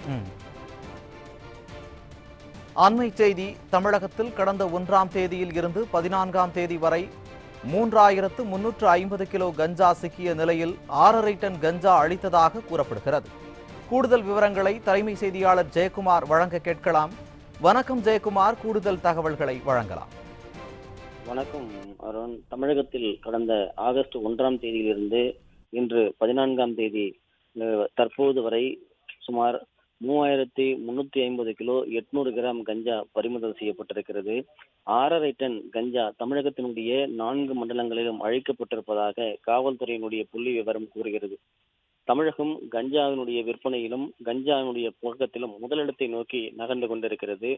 ம். அண்மை செய்தி. தமிழகத்தில் கடந்த 1ஆம் தேதியில் இருந்து 14ஆம் தேதி வரை 3350 கிலோ கஞ்சா சிக்கிய நிலையில் 5.5 டன் கஞ்சா அழித்ததாக கூறப்படுகிறது. கூடுதல் விவரங்களை தலைமை செய்தியாளர் ஜெயக்குமார் வழங்க கேட்கலாம். வணக்கம் ஜெயக்குமார், கூடுதல் தகவல்களை வழங்கலாம். வணக்கம் அருண். தமிழகத்தில் கடந்த ஆகஸ்ட் 1ஆம் தேதியிலிருந்து இன்று 14ஆம் தேதி தற்போது வரை சுமார் 3350 கிலோ 800 கிராம் கஞ்சா பறிமுதல் செய்யப்பட்டிருக்கிறது. 5.5 டன் கஞ்சா தமிழகத்தினுடைய 4 மண்டலங்களிலும் அழிக்கப்பட்டிருப்பதாக காவல்துறையினுடைய புள்ளி விவரம் கூறுகிறது. தமிழகம் கஞ்சாவினுடைய விற்பனையிலும் கஞ்சாவினுடைய புழக்கத்திலும் முதலிடத்தை நோக்கி நகர்ந்து கொண்டிருக்கிறது.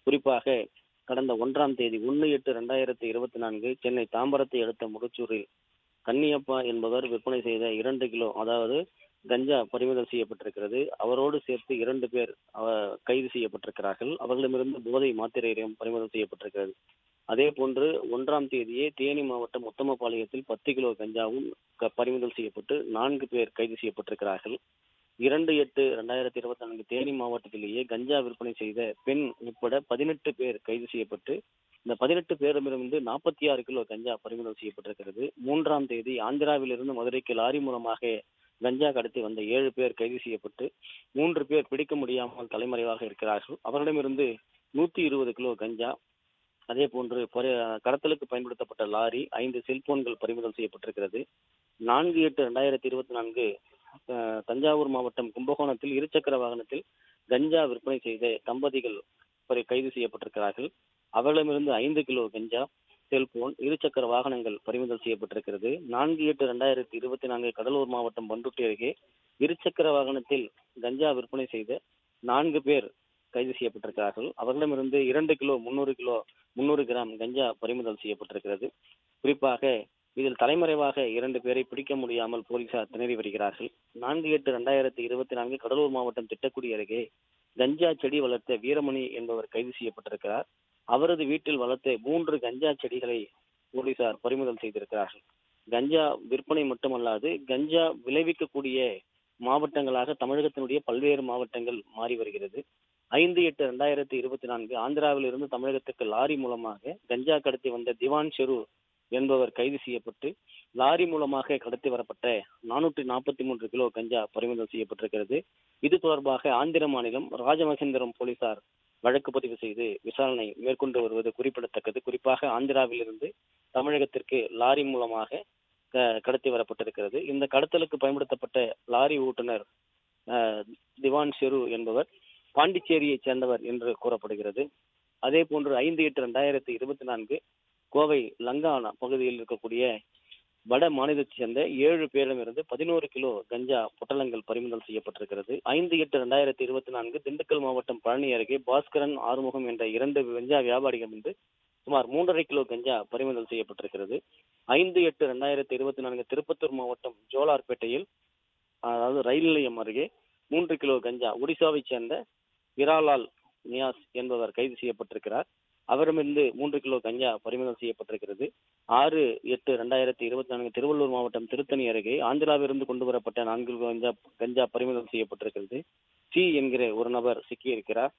குறிப்பாக கடந்த 1ஆம் தேதி 1/8/2024 சென்னை தாம்பரத்தை அடுத்த முகச்சூரில் கன்னியப்பா என்பவர் விற்பனை செய்த 2 கிலோ அதாவது கஞ்சா பறிமுதல் செய்யப்பட்டிருக்கிறது. அவரோடு சேர்த்து 2 பேர் கைது செய்யப்பட்டிருக்கிறார்கள். அவர்களிடமிருந்து போதை மாத்திரையும் பறிமுதல் செய்யப்பட்டிருக்கிறது. அதே போன்று 1ஆம் தேதியே தேனி மாவட்டம் உத்தமபாளையத்தில் 10 கிலோ கஞ்சாவும் பறிமுதல் செய்யப்பட்டு 4 பேர் கைது செய்யப்பட்டிருக்கிறார்கள். 2/8/2024 தேனி மாவட்டத்திலேயே கஞ்சா விற்பனை செய்த பெண் உட்பட 18 பேர் கைது செய்யப்பட்டு இந்த 18 பேரிடமிருந்து 46 கிலோ கஞ்சா பறிமுதல் செய்யப்பட்டிருக்கிறது. 3ஆம் தேதி ஆந்திராவிலிருந்து மதுரைக்கு லாரி மூலமாக கஞ்சா கடத்தி வந்த 7 பேர் கைது செய்யப்பட்டு 3 பேர் பிடிக்க முடியாமல் தலைமறைவாக இருக்கிறார்கள். அவரிடமிருந்து 120 கிலோ கஞ்சா, அதே போன்று கடத்தலுக்கு பயன்படுத்தப்பட்ட லாரி, 5 செல்போன்கள் பறிமுதல் செய்யப்பட்டிருக்கிறது. 4/8/2024 தஞ்சாவூர் மாவட்டம் கும்பகோணத்தில் இருசக்கர வாகனத்தில் கஞ்சா விற்பனை செய்த தம்பதிகள் கைது செய்யப்பட்டிருக்கிறார்கள். அவர்களிடமிருந்து 5 கிலோ கஞ்சா, செல்போன், இருசக்கர வாகனங்கள் பறிமுதல் செய்யப்பட்டிருக்கிறது. 4/8/2024 கடலூர் மாவட்டம் பண்ருட்டி அருகே இருசக்கர வாகனத்தில் கஞ்சா விற்பனை செய்த 4 பேர் கைது செய்யப்பட்டிருக்கிறார்கள். அவர்களிடமிருந்து 2 கிலோ 300 கிராம் கஞ்சா பறிமுதல் செய்யப்பட்டிருக்கிறது. குறிப்பாக இதில் தலைமறைவாக 2 பேரை பிடிக்க முடியாமல் போலீசார் திணறி வருகிறார்கள். 4/8/2024 கடலூர் மாவட்டம் திட்டக்குடி அருகே கஞ்சா செடி வளர்த்த வீரமணி என்பவர் கைது செய்யப்பட்டிருக்கிறார். அவரது வீட்டில் வளர்த்த 3 கஞ்சா செடிகளை போலீசார் பறிமுதல் செய்திருக்கிறார்கள். கஞ்சா விற்பனை மட்டுமல்லாது கஞ்சா விளைவிக்கக்கூடிய மாவட்டங்களாக தமிழகத்தினுடைய பல்வேறு மாவட்டங்கள் மாறி வருகிறது. 5/8/2024 ஆந்திராவில் இருந்து தமிழகத்துக்கு லாரி மூலமாக கஞ்சா கடத்தி வந்த திவான் ஷெரு என்பவர் கைது செய்யப்பட்டு லாரி மூலமாக கடத்தி வரப்பட்ட 443 கிலோ கஞ்சா பறிமுதல் செய்யப்பட்டிருக்கிறது. இது தொடர்பாக ஆந்திர மாநிலம் ராஜமகேந்திரம் போலீசார் வழக்கு பதிவு செய்து விசாரணை மேற்கொண்டு வருவது குறிப்பிடத்தக்கது. குறிப்பாக ஆந்திராவில் இருந்து தமிழகத்திற்கு லாரி மூலமாக கடத்தி வரப்பட்டிருக்கிறது. இந்த கடத்தலுக்கு பயன்படுத்தப்பட்ட லாரி ஓட்டுநர் திவான் ஷெரு என்பவர் பாண்டிச்சேரியை சேர்ந்தவர் என்று கூறப்படுகிறது. அதே போன்று 5/8/2024 கோவை லங்கானா பகுதியில் இருக்கக்கூடிய வட மாநிலத்தைச் சேர்ந்த 7 பேரிடமிருந்து 11 கிலோ கஞ்சா பொட்டலங்கள் பறிமுதல் செய்யப்பட்டிருக்கிறது. 5/8/2024 திண்டுக்கல் மாவட்டம் பழனி அருகே பாஸ்கரன், ஆறுமுகம் என்ற 2 கஞ்சா வியாபாரிகளிடமிருந்து சுமார் 3.5 கிலோ கஞ்சா பறிமுதல் செய்யப்பட்டிருக்கிறது. 5/8/2024 திருப்பத்தூர் மாவட்டம் ஜோலார்பேட்டையில் அதாவது ரயில் நிலையம் அருகே 3 கிலோ கஞ்சா ஒடிசாவைச் சேர்ந்த விராலால் நியாஸ் என்பவர் கைது செய்யப்பட்டிருக்கிறார். அவரிடமிருந்து 3 கிலோ கஞ்சா பறிமுதல் செய்யப்பட்டிருக்கிறது. 6/8/2024 திருவள்ளூர் மாவட்டம் திருத்தணி அருகே ஆந்திராவிலிருந்து கொண்டு வரப்பட்ட 4 கிலோ கஞ்சா பறிமுதல் செய்யப்பட்டிருக்கிறது. சி என்கிற ஒரு நபர் சிக்கியிருக்கிறார்.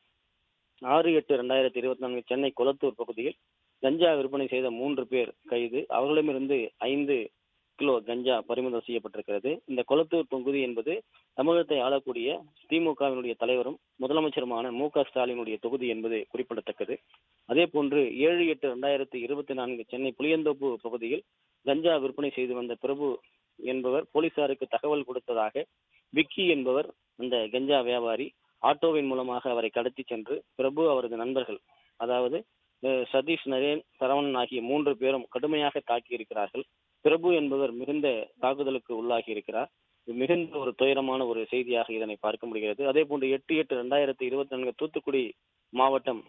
6/8/2024 சென்னை கொளத்தூர் பகுதியில் கஞ்சா விற்பனை செய்த 3 பேர் கைது. அவர்களிடமிருந்து 5 கிலோ கஞ்சா பறிமுதல் செய்யப்பட்டிருக்கிறது. இந்த கொளத்தூர் தொகுதி என்பது தமிழகத்தை ஆளக்கூடிய திமுகவினுடைய தலைவரும் முதலமைச்சருமான மு.க. ஸ்டாலினுடைய தொகுதி என்பது குறிப்பிடத்தக்கது. அதே போன்று 7/8/2024 சென்னை புளியந்தோப்பு பகுதியில் கஞ்சா விற்பனை செய்து வந்த பிரபு என்பவர் போலீசாருக்கு தகவல் கொடுத்ததாக விக்கி என்பவர் அந்த கஞ்சா வியாபாரி ஆட்டோவின் மூலமாக அவரை கடத்தி சென்று பிரபு அவரது நண்பர்கள் அதாவது சதீஷ், நரேன், சரவணன் ஆகிய 3 பேரும் கடுமையாக தாக்கி இருக்கிறார்கள். பிரபு என்பவர் மிகுந்த தாக்குதலுக்கு உள்ளாகி இருக்கிறார். மிகுந்த ஒரு துயரமான ஒரு செய்தியாக இதனை பார்க்க முடிகிறது. அதே போன்று 8/8/2024 தூத்துக்குடி மாவட்டம்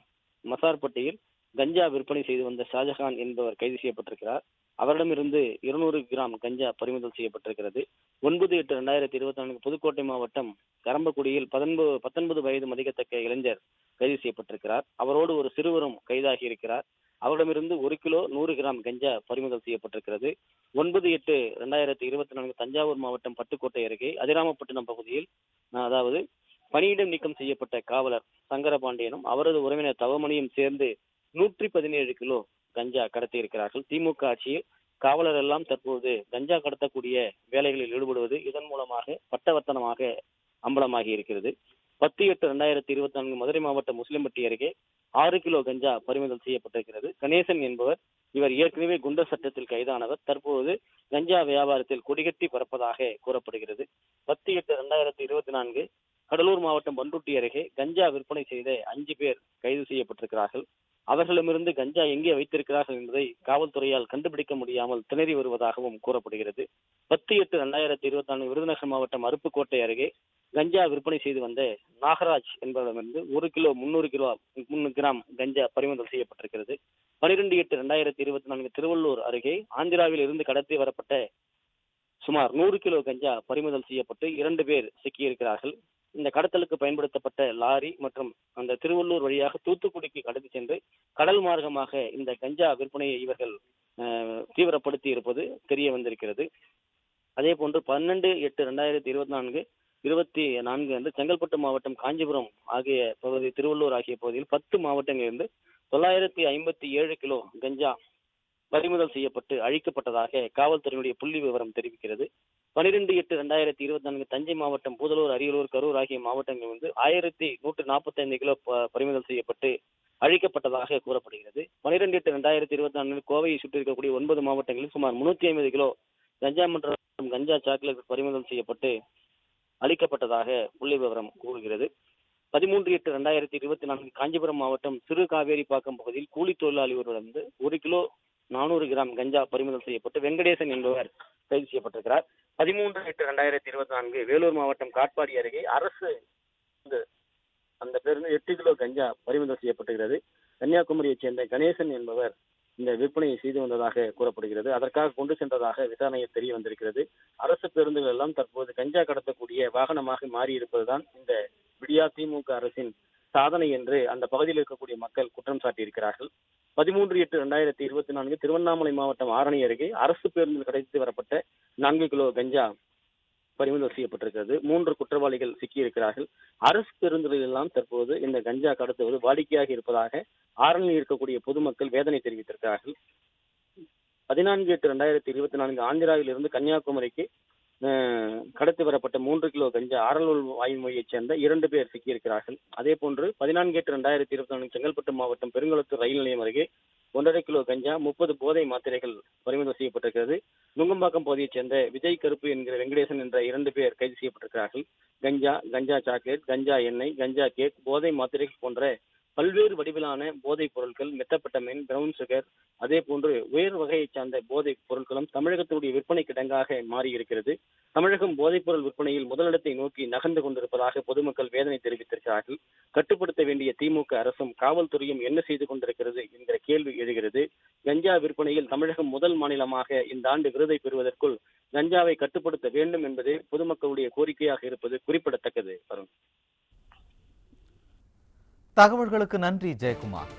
மசார்பட்டியில் கஞ்சா விற்பனை செய்து வந்த ஷாஜஹான் என்பவர் கைது செய்யப்பட்டிருக்கிறார். அவரிடமிருந்து 200 கிராம் கஞ்சா பறிமுதல் செய்யப்பட்டிருக்கிறது. 9/8/2024 புதுக்கோட்டை மாவட்டம் கரம்பக்குடியில் 19 வயது மதிக்கத்தக்க இளைஞர் கைது செய்யப்பட்டிருக்கிறார். அவரோடு ஒரு சிறுவரும் கைதாகி இருக்கிறார். அவரிடமிருந்து 1 கிலோ 100 கிராம் கஞ்சா பறிமுதல் செய்யப்பட்டிருக்கிறது. 9/8/2024 தஞ்சாவூர் மாவட்டம் பட்டுக்கோட்டை அருகே அதிராமப்பட்டினம் பகுதியில் அதாவது பணியிடம் நீக்கம் செய்யப்பட்ட காவலர் சங்கரபாண்டியனும் அவரது உறவினர் தவமணியும் சேர்ந்து 117 கிலோ கஞ்சா கடத்தி இருக்கிறார்கள். திமுக ஆட்சியில் காவலர் எல்லாம் தற்போது கஞ்சா கடத்தக்கூடிய வேலைகளில் ஈடுபடுவது இதன் மூலமாக பட்டவர்த்தனமாக அம்பலமாகி இருக்கிறது. 10/8/2024 மதுரை மாவட்டம் முஸ்லிம்பட்டி அருகே 6 கிலோ கஞ்சா பறிமுதல் செய்யப்பட்டிருக்கிறது. கணேசன் என்பவர், இவர் ஏற்கனவே குண்டர் சட்டத்தில் கைதானவர். தற்போது கஞ்சா வியாபாரத்தில் கொடிகட்டி பறப்பதாக கூறப்படுகிறது. 10/8/2024 கடலூர் மாவட்டம் பண்ருட்டி அருகே கஞ்சா விற்பனை செய்த 5 பேர் கைது செய்யப்பட்டிருக்கிறார்கள். அவர்களிடமிருந்து கஞ்சா எங்கே வைத்திருக்கிறார்கள் என்பதை காவல்துறையால் கண்டுபிடிக்க முடியாமல் திணறி வருவதாகவும் கூறப்படுகிறது. 10/8/2024 விருதுநகர் மாவட்டம் அருப்புக்கோட்டை அருகே கஞ்சா விற்பனை செய்து வந்த நாகராஜ் என்பவரிடமிருந்து 1 கிலோ 300 கிராம் கஞ்சா பறிமுதல் செய்யப்பட்டிருக்கிறது. 12/8/2024 திருவள்ளூர் அருகே ஆந்திராவில் இருந்து கடத்தி வரப்பட்ட சுமார் 100 கிலோ கஞ்சா பறிமுதல் செய்யப்பட்டு 2 பேர் சிக்கியிருக்கிறார்கள். இந்த கடத்தலுக்கு பயன்படுத்தப்பட்ட லாரி மற்றும் அந்த திருவள்ளூர் வழியாக தூத்துக்குடிக்கு கடத்தி சென்று கடல் மார்க்கமாக இந்த கஞ்சா விற்பனையை இவர்கள் தீவிரப்படுத்தி இருப்பது தெரிய வந்திருக்கிறது. அதே போன்று 12/8/2024 அன்று செங்கல்பட்டு மாவட்டம், காஞ்சிபுரம் ஆகிய பகுதி, திருவள்ளூர் ஆகிய பகுதியில் 10 மாவட்டங்களிலிருந்து 957 கிலோ கஞ்சா பறிமுதல் செய்யப்பட்டு அழிக்கப்பட்டதாக காவல்துறையினுடைய புள்ளி விவரம் தெரிவிக்கிறது. 12/8/2024 தஞ்சை மாவட்டம், பூதலூர், அரியலூர், கரூர் ஆகிய மாவட்டங்களிலிருந்து 1145 கிலோ பறிமுதல் செய்யப்பட்டு அழிக்கப்பட்டதாக கூறப்படுகிறது. 12/8/2024 கோவையை சுற்றி இருக்கக்கூடிய 9 மாவட்டங்களில் சுமார் 350 கிலோ கஞ்சா மற்றும் கஞ்சா சாக்லேட் பறிமுதல் செய்யப்பட்டு அளிக்கப்பட்டதாக புள்ளி விவரம் கூறுகிறது. 13/8/2024 காஞ்சிபுரம் மாவட்டம் சிறு காவேரிப்பாக்கம் பகுதியில் கூலி தொழிலாளி ஒருவரிடமிருந்து 1 கிலோ 400 கிராம் கஞ்சா பறிமுதல் செய்யப்பட்டு வெங்கடேசன் என்பவர் கைது செய்யப்பட்டிருக்கிறார். 13/8/2024 வேலூர் மாவட்டம் காட்பாடி அருகே அரசு அந்த பேருந்து 8 கிலோ கஞ்சா பறிமுதல் செய்யப்பட்டிருக்கிறது. கன்னியாகுமரியைச் சேர்ந்த கணேசன் என்பவர் இந்த விற்பனையை செய்து வந்ததாக கூறப்படுகிறது. அதற்காக கொண்டு சென்றதாக விசாரணையில் தெரிய வந்திருக்கிறது. அரசு பேருந்துகள் எல்லாம் தற்போது கஞ்சா கடத்தக்கூடிய வாகனமாக மாறி இருப்பதுதான் இந்த விடியா திமுக அரசின் சாதனை என்று அந்த பகுதியில் இருக்கக்கூடிய மக்கள் குற்றம் சாட்டியிருக்கிறார்கள். 13/8/2024 திருவண்ணாமலை மாவட்டம் ஆரணி அருகே அரசு பேருந்தில் கடத்தி வரப்பட்ட 4 கிலோ கஞ்சா பறிமுதல் செய்யப்பட்டிருக்கிறது. 3 குற்றவாளிகள் சிக்கியிருக்கிறார்கள். அரசு பேருந்துகள் எல்லாம் தற்போது இந்த கஞ்சா கடத்துவது வாடிக்கையாக இருப்பதாக ஆரணியில் இருக்கக்கூடிய பொதுமக்கள் வேதனை தெரிவித்திருக்கிறார்கள். 14/8/2024 ஆந்திராவில் இருந்து கன்னியாகுமரிக்கு கடத்தி வரப்பட்ட 3 கிலோ கஞ்சா ஆரலூர் வாய்மொழியைச் சேர்ந்த 2 பேர் சிக்கியிருக்கிறார்கள். அதே போன்று 14/8/2024 செங்கல்பட்டு மாவட்டம் பெருங்குளத்தூர் ரயில் நிலையம் அருகே 1.5 கிலோ கஞ்சா 30 போதை மாத்திரைகள் பறிமுதல் செய்யப்பட்டிருக்கிறது. நுங்கம்பாக்கம் பகுதியைச் சேர்ந்த விஜய் கருப்பு என்கிற வெங்கடேசன் என்ற 2 பேர் கைது செய்யப்பட்டிருக்கிறார்கள். கஞ்சா, கஞ்சா சாக்லேட், கஞ்சா எண்ணெய், கஞ்சா கேக், போதை மாத்திரைகள் போன்ற பல்வேறு வடிவிலான போதைப் பொருட்கள், மெத்தப்பட்டமைன், பிரவுன் சுகர், அதே போன்று உயர் வகையைச் சார்ந்த போதைப் பொருட்களும் தமிழகத்துடைய விற்பனை கிடங்காக மாறியிருக்கிறது. தமிழகம் போதைப் பொருள் விற்பனையில் முதலிடத்தை நோக்கி நகர்ந்து கொண்டிருப்பதாக பொதுமக்கள் வேதனை தெரிவித்திருக்கிறார்கள். கட்டுப்படுத்த வேண்டிய திமுக அரசும் காவல்துறையும் என்ன செய்து கொண்டிருக்கிறது என்கிற கேள்வி எழுகிறது. கஞ்சா விற்பனையில் தமிழகம் முதல் மாநிலமாக இந்த ஆண்டு விருதை பெறுவதற்குள் கஞ்சாவை கட்டுப்படுத்த வேண்டும் என்பது பொதுமக்களுடைய கோரிக்கையாக இருப்பது குறிப்பிடத்தக்கது. தகவல்களுக்கு நன்றி ஜெயக்குமார்.